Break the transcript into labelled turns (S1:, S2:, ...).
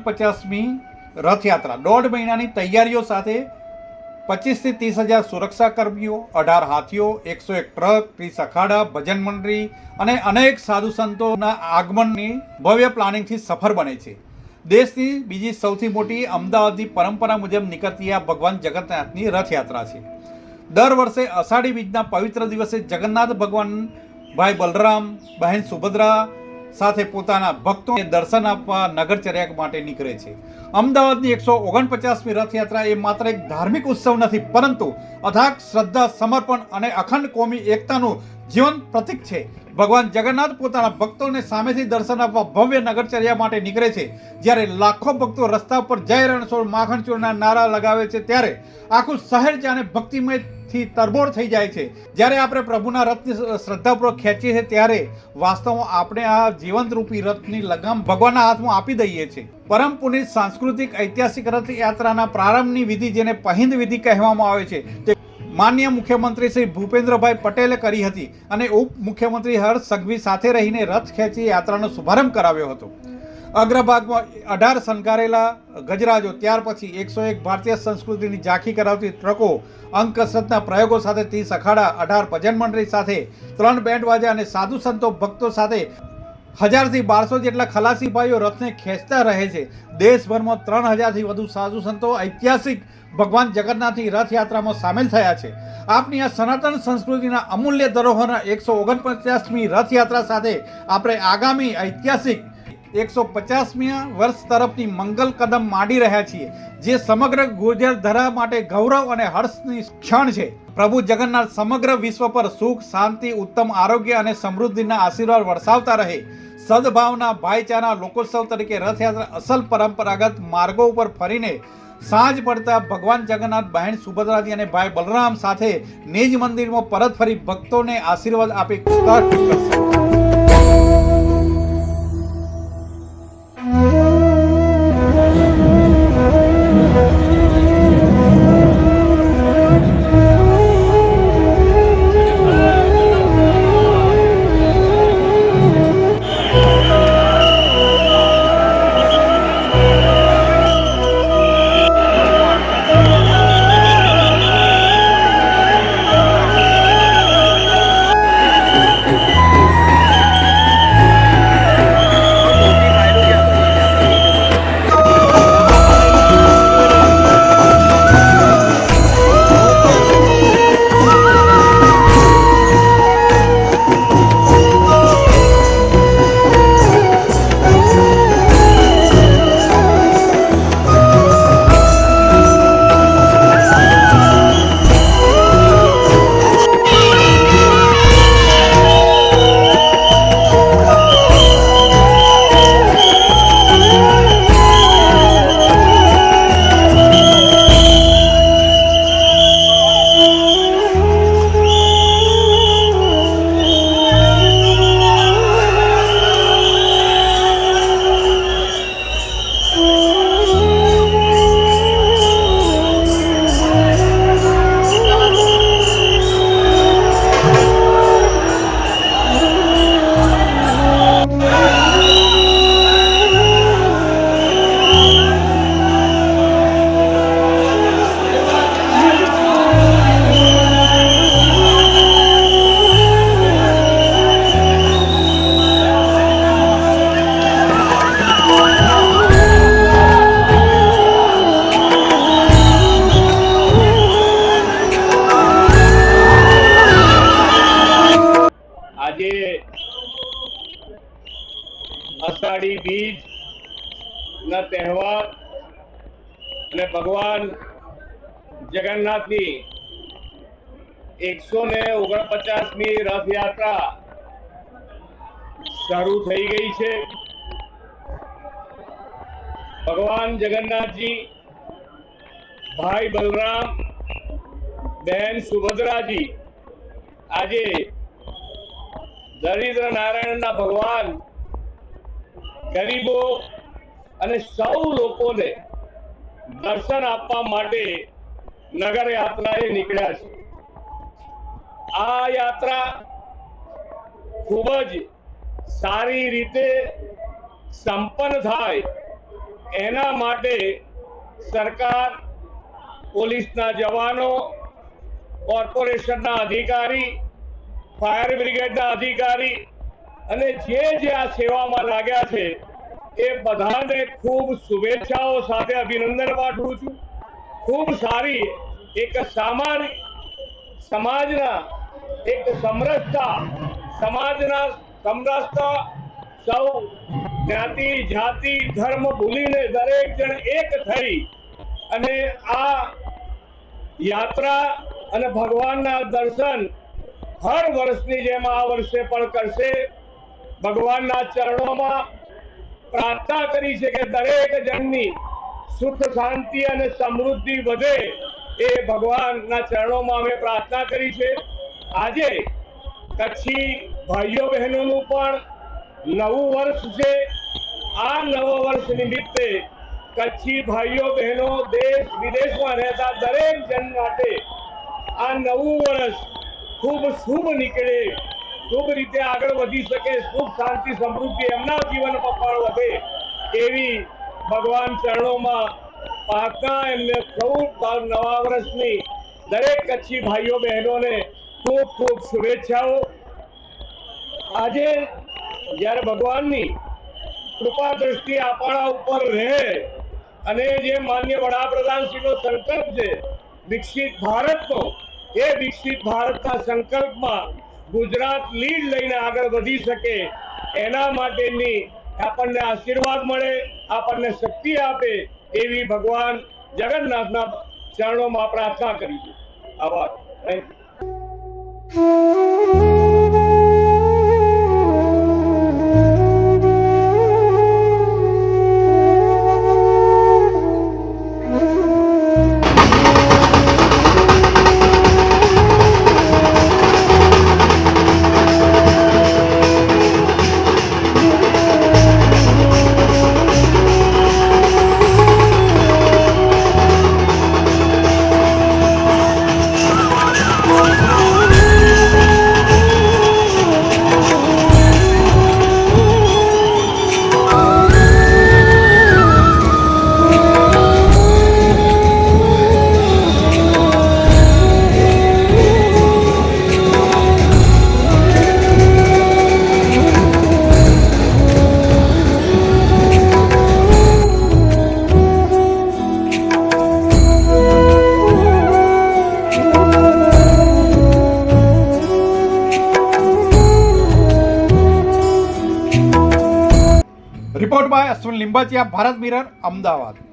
S1: 49મી રથયાત્રા 1.5 મહિનાની તૈયારીઓ સાથે 25 થી 30 હજાર સુરક્ષા કર્મીઓ, 18 હાથીઓ, 101 ટ્રક, 30 અખાડા, ભજન મંડળી અને અનેક સાધુ સંતોના આગમનની ભવ્ય પ્લાનિંગથી સફર બને છે. દેશની બીજી સૌથી મોટી અમદાવાદની પરંપરા મુજબ નીકળતી આ ભગવાન જગન્નાથની રથયાત્રા છે. દર વર્ષે અષાઢી બીજના પવિત્ર દિવસે જગન્નાથ ભગવાન ભાઈ બલરામ, બહેન સુભદ્રા સાથે પોતાના ભક્તોને દર્શન આપવા નગરચર્યા માટે નીકળે છે. અમદાવાદની 149મી રથયાત્રા એ માત્ર એક ધાર્મિક ઉત્સવ નથી, પરંતુ અથાગ શ્રદ્ધા, સમર્પણ અને અખંડ કોમી એકતાનું જીવંત પ્રતીક છે. ભગવાન જગન્નાથ પોતાના ભક્તોને સામેથી દર્શન આપવા ભવ્ય નગરચર્યા માટે નીકળે છે. જ્યારે લાખો ભક્તો રસ્તા પર જય રણછોડ માખણચોરના નારા લગાવે છે, ત્યારે આખું શહેર જાણે ભક્તિમયથી તરબોળ થઈ જાય છે. જ્યારે આપણે પ્રભુના રથની શ્રદ્ધાપૂર્વક ખેંચીએ છીએ, ત્યારે વાસ્તવમાં આપણે આ જીવંતરૂપી રથની લગામ ભગવાનના હાથમાં આપી દઈએ છીએ. પરમ પુનિત સાંસ્કૃતિક ઐતિહાસિક રથયાત્રાના પ્રારંભની વિધિ, જેને પહિંદ વિધિ કહેવામાં આવે છે, તે માનનીય મુખ્યમંત્રી શ્રી ભૂપેન્દ્રભાઈ પટેલે કરી હતી અને ઉપમુખ્યમંત્રી હર્ષ સંઘવી સાથે રહીને રથ ખેંચી યાત્રાનો શુભારંભ કરાવ્યો હતો. અગ્રભાગમાં 18 શણગારેલા ગજરાજો, ત્યાર પછી 101 ભારતીય સંસ્કૃતિની ઝાંખી કરાવતી ટ્રકો, અંક કસરતના પ્રયોગો સાથે 30 અખાડા, 18 ભજન મંડળી સાથે 3 બેન્ડ વાજા અને સાધુ સંતો ભક્તો સાથે 1000 થી 1200 જેટલા ખલાસી ભાઈઓ રથને ખેંચતા રહે છે. દેશભરમાં 3000 થી વધુ સાધુ સંતો ઐતિહાસિક ભગવાન જગન્નાથની રથયાત્રામાં સામેલ થયા છે. આપની આ સનાતન સંસ્કૃતિના અમૂલ્ય ધરોહરના 149મી રથયાત્રા સાથે આપણે આગામી ઐતિહાસિક 150મી વર્ષ તરફની મંગલ કદમ માંડી રહ્યા છીએ, જે સમગ્ર ગુર્જર ધરા માટે ગૌરવ અને હર્ષની ક્ષણ છે. પ્રભુ જગન્નાથ સમગ્ર વિશ્વ પર સુખ, શાંતિ, ઉત્તમ આરોગ્ય અને સમૃદ્ધિના આશીર્વાદ વરસાવતા રહે. સદભાવના, ભાઈચારા લોકોત્સવ તરીકે રથયાત્રા અસલ પરંપરાગત માર્ગો ઉપર ફરીને સાંજ પડતા ભગવાન જગન્નાથ, બહેન સુભદ્રાજી અને ભાઈ બલરામ સાથે નિજ મંદિરમાં પરત ફરી ભક્તોને આશીર્વાદ આપી કરશે.
S2: અષાઢી બીજ ના તહેવાર અને ભગવાન જગન્નાથની 149મી રથયાત્રા શરૂ થઈ ગઈ છે. ભગવાન જગન્નાથજી, ભાઈ બલરામ, બહેન સુભદ્રાજી આજે દરિદ્ર નારાયણના ભગવાન, ગરીબો અને સૌ લોકોને દર્શન આપવા માટે નગર યાત્રાએ નીકળ્યા છે. આ યાત્રા ખૂબ જ સારી રીતે સંપન્ન થાય એના માટે સરકાર, પોલીસના જવાનો, કોર્પોરેશનના અધિકારી, ફાયર બ્રિગેડના અધિકારી અને જે આ સેવામાં લાગ્યા છે એ બધાને ખૂબ શુભેચ્છાઓ સાથે અભિનંદન પાઠવું છું. ખૂબ સારી એક સમાજના એક સમરસતા, સમાજના સમરસતા, સૌ જ્ઞાતિ જાતિ ધર્મ ભૂલીને દરેક જણ એક થઈ અને આ યાત્રા અને ભગવાનના દર્શન હર વર્ષની જેમ આ વર્ષે પણ કરશે. ભગવાનના ચરણોમાં પ્રાર્થના કરી છે કે દરેક જણની સુખ શાંતિ અને સમૃદ્ધિ વધે, એ ભગવાનના ચરણોમાં અમે પ્રાર્થના કરી છે. આજે કચ્છી ભાઈઓ બહેનોનું પણ નવું વર્ષ છે. આ નવા વર્ષ નિમિત્તે કચ્છી ભાઈઓ બહેનો દેશ વિદેશમાં રહેતા દરેક જણ માટે આ નવું વર્ષ ખૂબ શુભ નીકળે, શુભ રીતે આગળ વધી શકે, સુખ શાંતિ સમૃદ્ધિ એમના જીવનમાં પણ વધે એવી ભગવાન ચરણોમાં પ્રાર્થના. એમને સૌ નવા વર્ષની દરેક કચ્છી ભાઈઓ બહેનોને ખૂબ ખૂબ શુભેચ્છાઓ. આજે જ્યારે ભગવાનની કૃપા દ્રષ્ટિ આપણા ઉપર રહે અને જે માન્ય વડાપ્રધાનશ્રીનો સંકલ્પ છે વિકસિત ભારતનો, એ વિકસિત ભારતના સંકલ્પમાં ગુજરાત લીડ લઈને આગળ વધી શકે એના માટેની આપણને આશીર્વાદ મળે, આપણને શક્તિ આપે એવી ભગવાન જગન્નાથના ચરણોમાં પ્રાર્થના કરી છે. આભાર. Thank you.
S1: Report by Ashwin Limbachiya, Bharat Mirror, Ahmedabad.